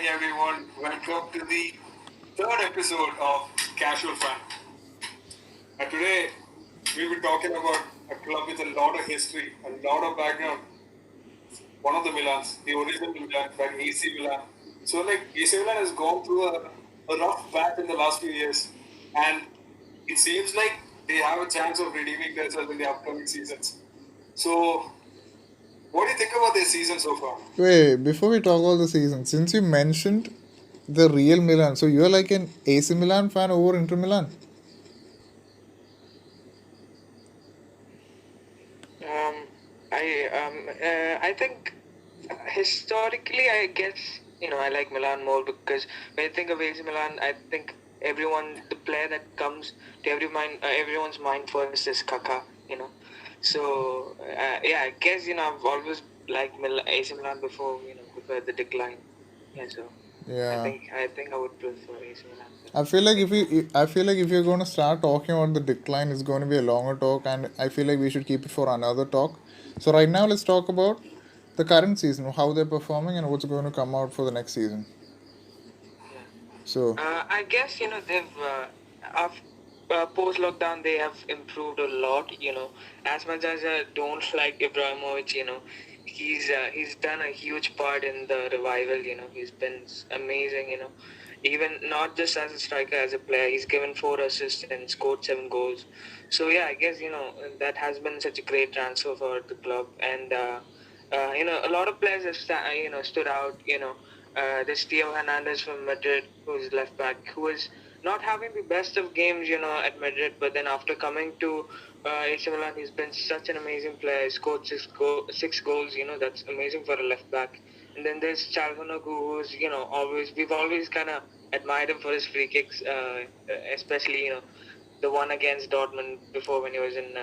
everyone. Welcome to the third episode of Casual Fan. And today we'll be talking about a club with a lot of history, a lot of background. One of the Milans, the original Milan, like AC Milan. So, AC Milan has gone through a rough patch in the last few years, and it seems like they have a chance of redeeming themselves in the upcoming seasons. So, what do you think about their season so far? Wait, before we talk about the season, since you mentioned the real Milan, so you're like an AC Milan fan over Inter Milan? Um, I think historically, I guess I like Milan more because when you think of AC Milan, I think the player that comes to everyone's mind first is Kaká. So yeah, I guess I've always liked AC Milan before the decline. Yeah, so Yeah. I think I would prefer AC Milan. I feel like if you're going to start talking about the decline, it's going to be a longer talk, and I feel like we should keep it for another talk. So right now, let's talk about the current season, how they're performing, and what's going to come out for the next season. Yeah. So I guess they've post lockdown they have improved a lot. As much as I don't like Ibrahimovic, he's done a huge part in the revival. He's been amazing. Even not just as a striker, as a player, he's given 4 assists and scored 7 goals. So yeah, I guess that has been such a great transfer for the club, and a lot of players have stood out. There's Theo Hernandez from Madrid, who's left back, who was not having the best of games, at Madrid, but then after coming to AC Milan, he's been such an amazing player. He scored 6 goals, that's amazing for a left back. And then there's Chalhanoglu, who's, we've always kind of admired him for his free kicks, especially, the one against Dortmund before when he was in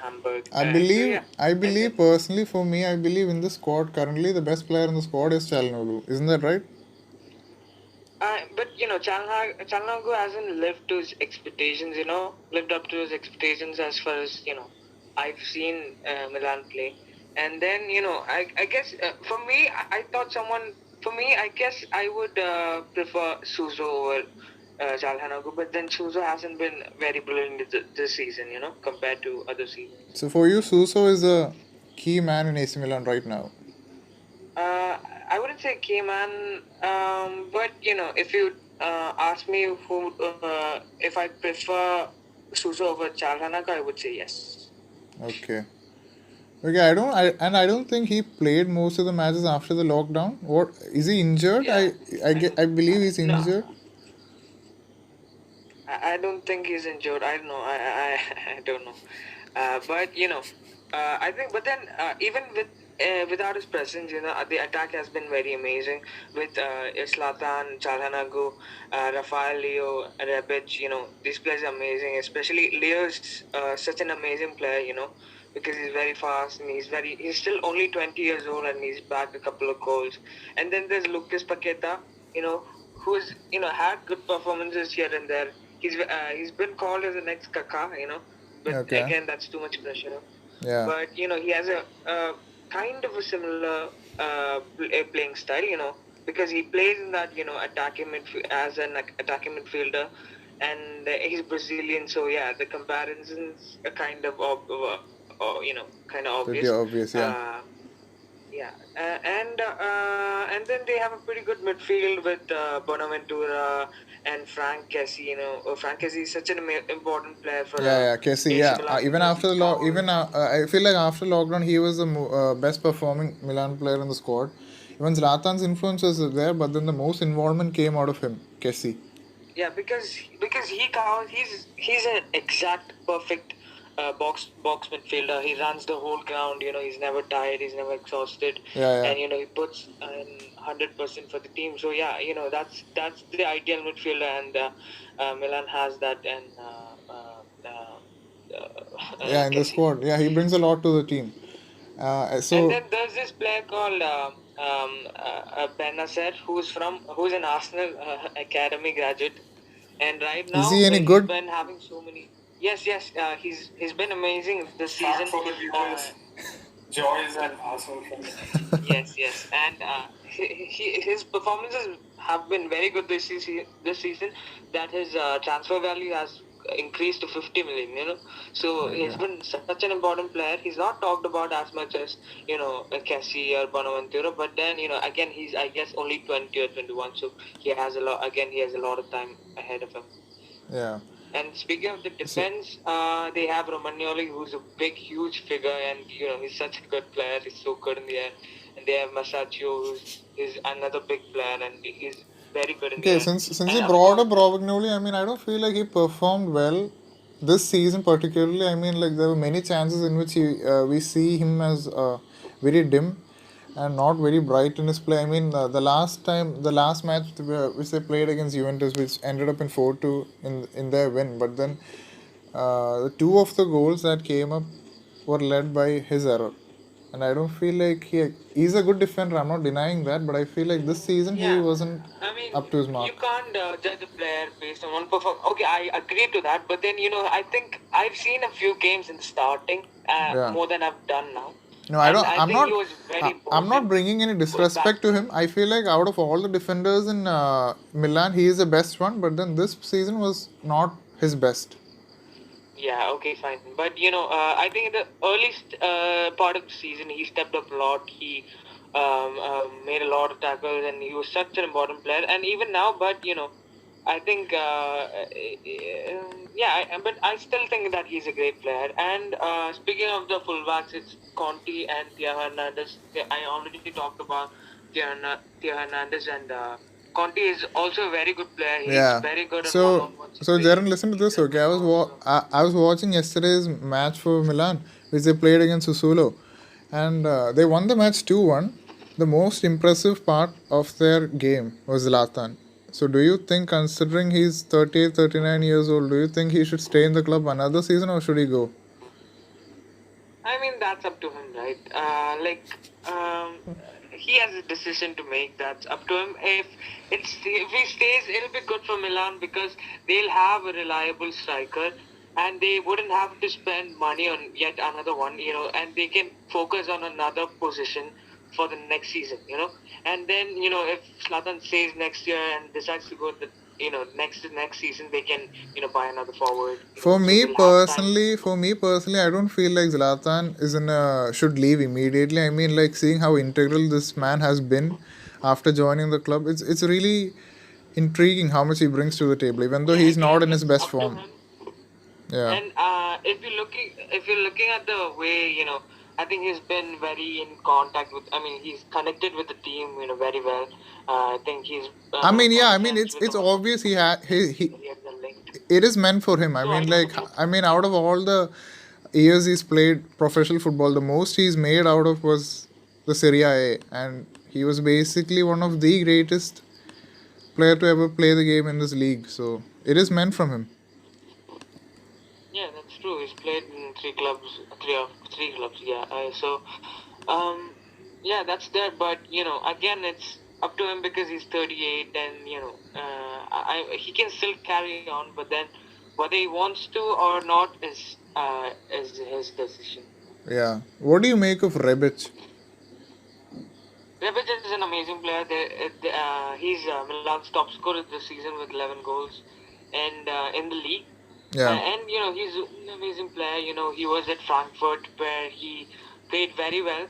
Hamburg. I believe personally, for me, I believe in the squad currently, the best player in the squad is Chalhanoglu. Isn't that right? But Chalhanoglu hasn't lived to his expectations. Lived up to his expectations as far as I've seen Milan play. And then I guess for me, I thought someone for me, I guess I would prefer Suso over Chalhanoglu. But then Suso hasn't been very brilliant this season. Compared to other seasons. So for you, Suso is a key man in AC Milan right now. I wouldn't say key man, but if you ask me if I prefer Suso over Chalhanoglu, I would say yes. Okay. Okay, I don't think he played most of the matches after the lockdown. What is he injured? Yeah, I believe he's no, injured. I don't think he's injured. I don't know. I don't know. But I think. But then even without his presence, the attack has been very amazing with Zlatan, Chalhanoglu, Rafael Leo, Rebic. These players are amazing. Especially Leo is such an amazing player. Because he's very fast and he's still only 20 years old and he's bagged a couple of goals. And then there's Lucas Paqueta, who's had good performances here and there. He's been called as the next Kaká, but Okay. again that's too much pressure. Yeah. But he has a kind of a similar playing style, because he plays in that as an attacking midfielder, and he's Brazilian, so yeah, the comparisons are kind of kind of obvious. Pretty obvious, yeah. Yeah, and then they have a pretty good midfield with Bonaventura and Frank Kessie. Frank Kessie is such an important player for Kessie, AC Milan even because after he even scores. I feel like after lockdown, he was the best performing Milan player in the squad. Even Zlatan's influence was there, but then the most involvement came out of him, Kessie. Yeah, because he's an exact perfect box midfielder. He runs the whole ground. He's never tired. He's never exhausted. Yeah. And he puts 100% for the team. So yeah, that's the ideal midfielder, and Milan has that. And Yeah, in the Kessie. squad. Yeah, he brings a lot to the team. And then there's this player called Ben Nasser, who's an Arsenal academy graduate, and right now is he any he's good? been having so many. Yes. He's been amazing this season. For the viewers. Joy is an Arsenal fan. Yes, yes, and his performances have been very good this season. This season, that his transfer value has increased to 50 million. So he's Okay. been such an important player. He's not talked about as much as Cassie or Bonaventura, but then again he's I guess only 20 or 21, so he has a lot. Again, he has a lot of time ahead of him. Yeah. And speaking of the So defense, they have Romagnoli, who's a big, huge figure, and he's such a good player. He's so good in the air. And they have Masaccio, who's is another big player, and he's very good in the okay, air. since And you of brought course, up Rovagnoli, I mean, I don't feel like he performed well this season particularly. I mean, like there were many chances in which we see him as very dim and not very bright in his play. I mean, the last match which they played against Juventus, which ended up in 4-2 in their win, but then the two of the goals that came up were led by his error. And I don't feel like he's a good defender. I'm not denying that, but I feel like this season he yeah, wasn't I mean, up to his you mark. can't judge a player based on one performance. Okay, I agree to that, but then I think I've seen a few games in the starting Yeah. more than I've done now, No, I and don't. I I'm think he not. was very I'm not important bringing any back disrespect to then. him. I feel like out of all the defenders in Milan, he is the best one. But then this season was not his best. Yeah, okay, fine. But I think in the early part of the season, he stepped up a lot. He made a lot of tackles, and he was such an important player. And even now, but I think yeah, but I still think that he's a great player. And speaking of the fullbacks, it's Conti and Theo Hernandez. I already talked about Theo Hernandez, and Conti is also a very good player. He's Yeah. very good on So one-on-ones. He so plays Jaren, listen to in this. the Okay, middle also. I was watching yesterday's match for Milan, which they played against Sassuolo, and they won the match 2-1. The most impressive part of their game was Zlatan. So do you think, considering he's 38, 39 years old, do you think he should stay in the club another season or should he go? I mean, that's up to him, right? He has a decision to make. That's up to him. If he stays, it'll be good for Milan because they'll have a reliable striker, and they wouldn't have to spend money on yet another one. And they can focus on another position for the next season. And then if Zlatan stays next year and decides to go the next season, they can buy another forward. So they'll have time. For me personally, I don't feel like Zlatan is in a should leave immediately. I mean, like seeing how integral this man has been after joining the club, it's really intriguing how much he brings to the table, even though Yeah, he's not again, in his it's best up to form. him. Yeah. And if you're looking at the way I think he's been very in contact with. I mean, he's connected with the team, very well. I think he's I mean, yeah. got I mean, friends with it's a lot of obvious players. They're linked. it is meant for him. I So I mean, don't like, know. I mean, out of all the years he's played professional football, the most he's made out of was the SeriaA, and he was basically one of the greatest player to ever play the game in this league. So it is meant from him. Yeah, that's true. He's played in three clubs. Yeah. Um, yeah, that's there. But again, it's up to him because he's 38, and he can still carry on. But then, whether he wants to or not is his decision. Yeah. What do you make of Rebic? Rebic is an amazing player. He's Milan's top scorer this season with 11 goals, and in the league. Yeah. And he's an amazing player. He was at Frankfurt where he played very well.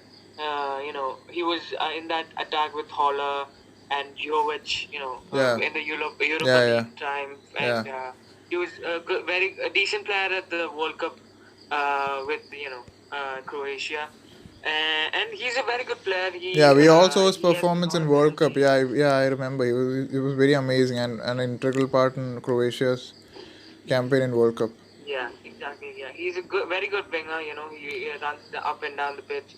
He was in that attack with Haller and Jovic. Yeah. In the Europa Yeah. Yeah. League time, Yeah. and he was a decent player at the World Cup with Croatia. And he's a very good player. Yeah, we all saw his He has a performance lot in of World Cup. energy. Yeah, I remember. He was very amazing and an integral part in Croatia's campaign in World Cup. Yeah, exactly. Yeah, he's a very good winger. He runs up and down the pitch.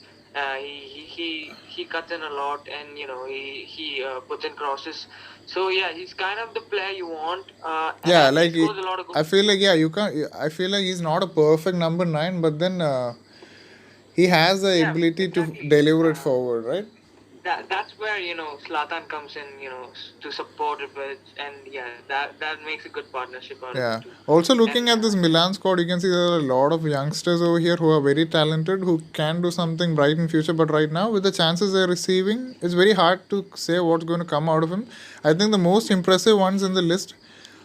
He cuts in a lot, and he puts in crosses. So yeah, he's kind of the player you want. Yeah, And he like scores a lot of goals. I feel like you can't. I feel like he's not a perfect number nine, but then he has the Yeah, ability to exactly. deliver it forward, right? that's where Zlatan comes in, to support a bit, and yeah, that makes a good partnership out of the Yeah. two. Also, And looking at this Milan squad, you can see there are a lot of youngsters over here who are very talented, who can do something bright in future. But right now, with the chances they're receiving, it's very hard to say what's going to come out of him. I think the most impressive ones in the list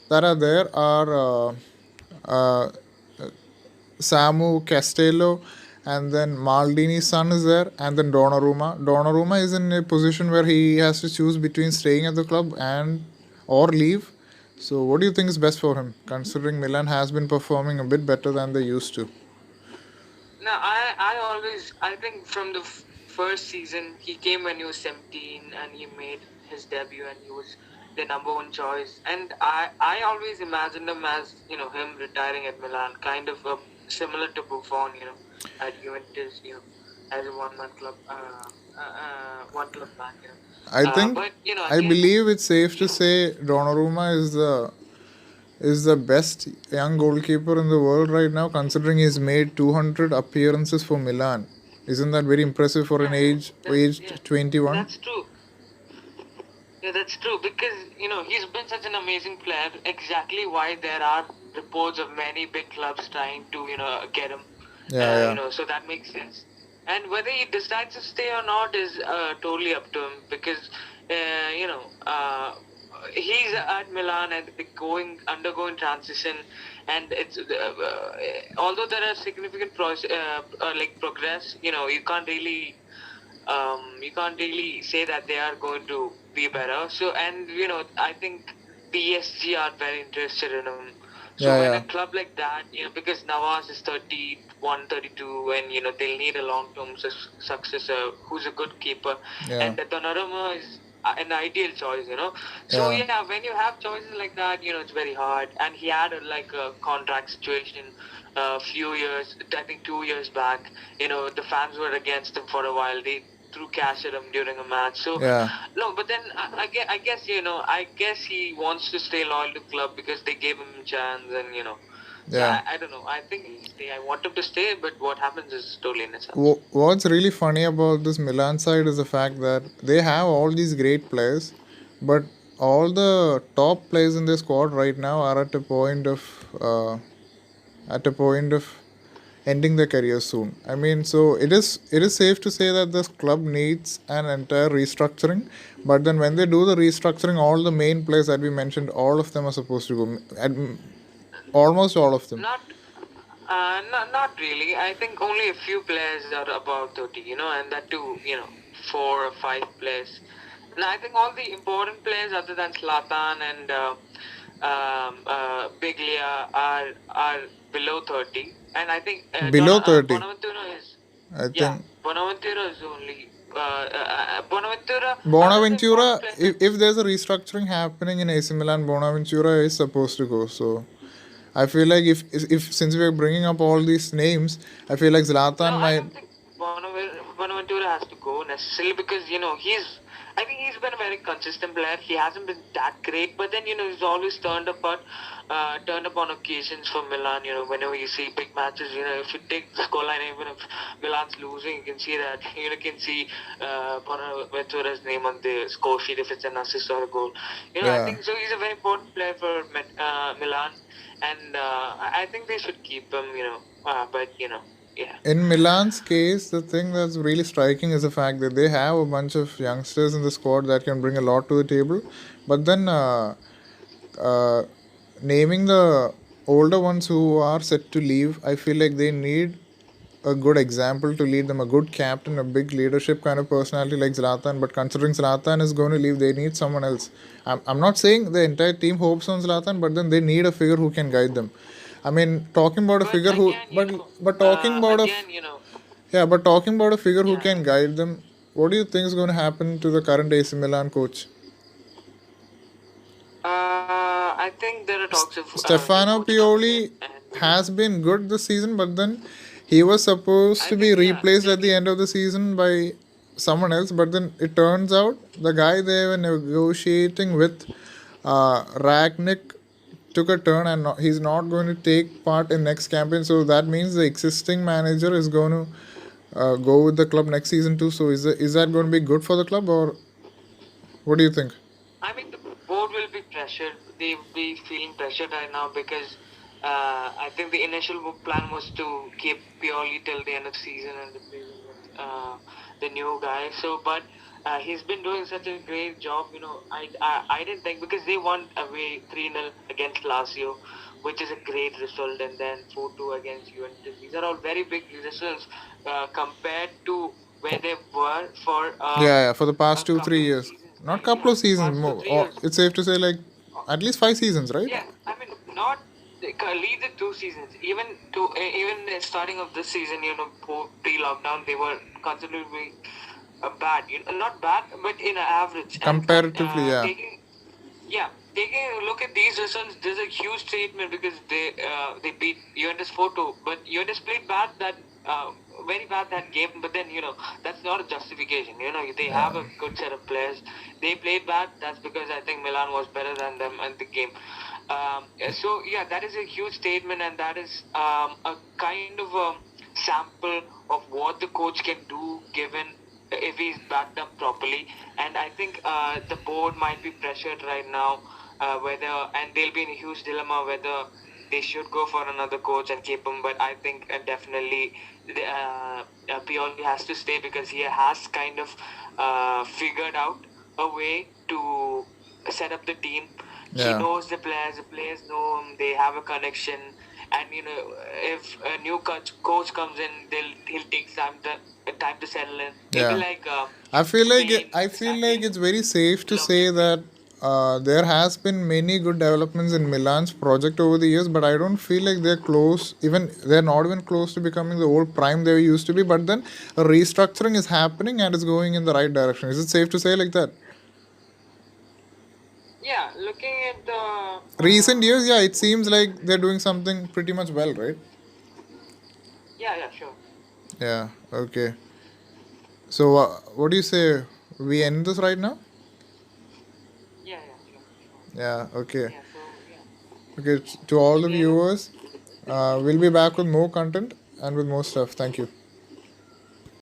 that are there are uh, Samu Castello, and then Maldini's son is there, and then Donnarumma. Donnarumma is in a position where he has to choose between staying at the club and or leave. So, what do you think is best for him, considering Milan has been performing a bit better than they used to? now I think from the first season he came when he was 17 and he made his debut and he was the number one choice. And I always imagined him as him retiring at Milan, kind of similar to Buffon, at Juventus, as a one club man, I think, but I again, believe it's safe to you say Donnarumma is the best young goalkeeper in the world right now, considering he's made 200 appearances for Milan. Isn't that very impressive for an yeah, aged 21? that's true. Yeah, that's true because he's been such an amazing player. Exactly why there are reports of many big clubs trying to get him. Yeah, yeah. So that makes sense. And whether he decides to stay or not is totally up to him because you know he's at Milan and undergoing transition, and it's although there are significant progress, you can't really say that they are going to be better. So, and I think PSG are very interested in him. So Yeah, when a yeah. club like that, because Navas is 31, 32, and they'll need a long-term successor who's a good keeper, Yeah, and Donnarumma is an ideal choice. So yeah. yeah, when you have choices like that, it's very hard. And he had a contract situation a few years, I think 2 years back. The fans were against him for a while. They threw cash at him during a match. So Yeah, no, but then I guess he wants to stay loyal to club because they gave him a chance, and So yeah. I don't know. I think he'll stay. I want him to stay, but what happens is totally in his hands. What's really funny about this Milan side is the fact that they have all these great players, but all the top players in their squad right now are at a point of ending their career soon. I mean, so it is safe to say that this club needs an entire restructuring. But then when they do the restructuring, all the main players that we mentioned, all of them are supposed to go. Almost all of them. Not really. I think only a few players are above 30, and that too, 4 or 5 players. And I think all the important players, other than Zlatan and Biglia, are below 30. And I think Below 30, Bonaventura is, I yeah, think. Bonaventura is only Bonaventura. Other the important Bonaventura, players, if there's a restructuring happening in AC Milan, Bonaventura is supposed to go. So I feel like if since we are bringing up all these names, I feel like no, Zlatan I might. don't think Bonaventura has to go necessarily because I think he's been a very consistent player. He hasn't been that great, but then he's always turned up on occasions for Milan. Whenever you see big matches, if you take the scoreline, even if Milan's losing, you can see that you can see Bonaventura's name on the score sheet if it's an assist or a goal. I Yeah. think so. He's a very important player for Milan, and I think they should keep him. But yeah. In Milan's case, the thing that's really striking is the fact that they have a bunch of youngsters in the squad that can bring a lot to the table. But then uh, naming the older ones who are set to leave, I feel like they need a good example to lead them, a good captain, a big leadership kind of personality like Zlatan. But considering Zlatan is going to leave, they need someone else. I'm not saying the entire team hopes on Zlatan, but then they need a figure who can guide them. I mean, talking about a But figure who, again, but talking about yeah, but talking about a figure who yeah. can guide them, what do you think is going to happen to the current AC Milan coach? I think there are talks of new Stefano coach coming in, Pioli and has been good this season, but then he was supposed I to be think yeah, replaced at the exactly. end of the season by someone else. But then it turns out the guy they were negotiating with, Ragnick, took a turn and he's not going to take part in next campaign. So that means the existing manager is going to go with the club next season too. So is that going to be good for the club, or what do you think? I mean, the board will be pressured. They will be feeling pressured right now because I think the initial plan was to keep purely till the end of the season and replace him with the new guy. So, but he's been doing such a great job. I didn't think, because they won away 3-0 against Lazio, which is a great result, and then 4-2 against Juventus. These are all very big results compared to where they were for Yeah, for the a past two, couple three of years. seasons, Not right? couple Yeah, of seasons, past two, more. 3 years. It's safe to say like Uh, at least 5 seasons, right? Yeah, I mean, not leave the 2 seasons. Even starting of this season, pre-lockdown, they were considerably bad. Not bad, but in an average. And Comparatively, yeah. taking a look at these results, there's a huge statement because they beat Juventus 4-2, but Juventus played bad very bad that game. But then that's not a justification. They have a good set of players. They played bad. That's because I think Milan was better than them in the game. So yeah, that is a huge statement, and that is a kind of a sample of what the coach can do given if he's backed up properly. And I think the board might be pressured right now, and they'll be in a huge dilemma whether they should go for another coach and keep him. But I think definitely Pioli has to stay because he has kind of figured out a way to set up the team. He Yeah. knows the players know him, they have a connection, and if a new coach comes in, he'll take time to settle in. Maybe Yeah. like Spain, I feel like exactly. it's very safe to Lovely say Spain. that there has been many good developments in Milan's project over the years, but I don't feel like they're close. Even they're not even close to becoming the old prime they used to be. But then a restructuring is happening and it's going in the right direction. Is it safe to say like that? Yeah, looking at the Recent years, yeah, it seems like they're doing something pretty much well, right? yeah, sure. Yeah. Okay. So what do you say? We end this right now? Yeah, sure. Yeah. Okay. Yeah, so yeah, Okay. To all the we end. viewers, we'll be back with more content and with more stuff. Thank you.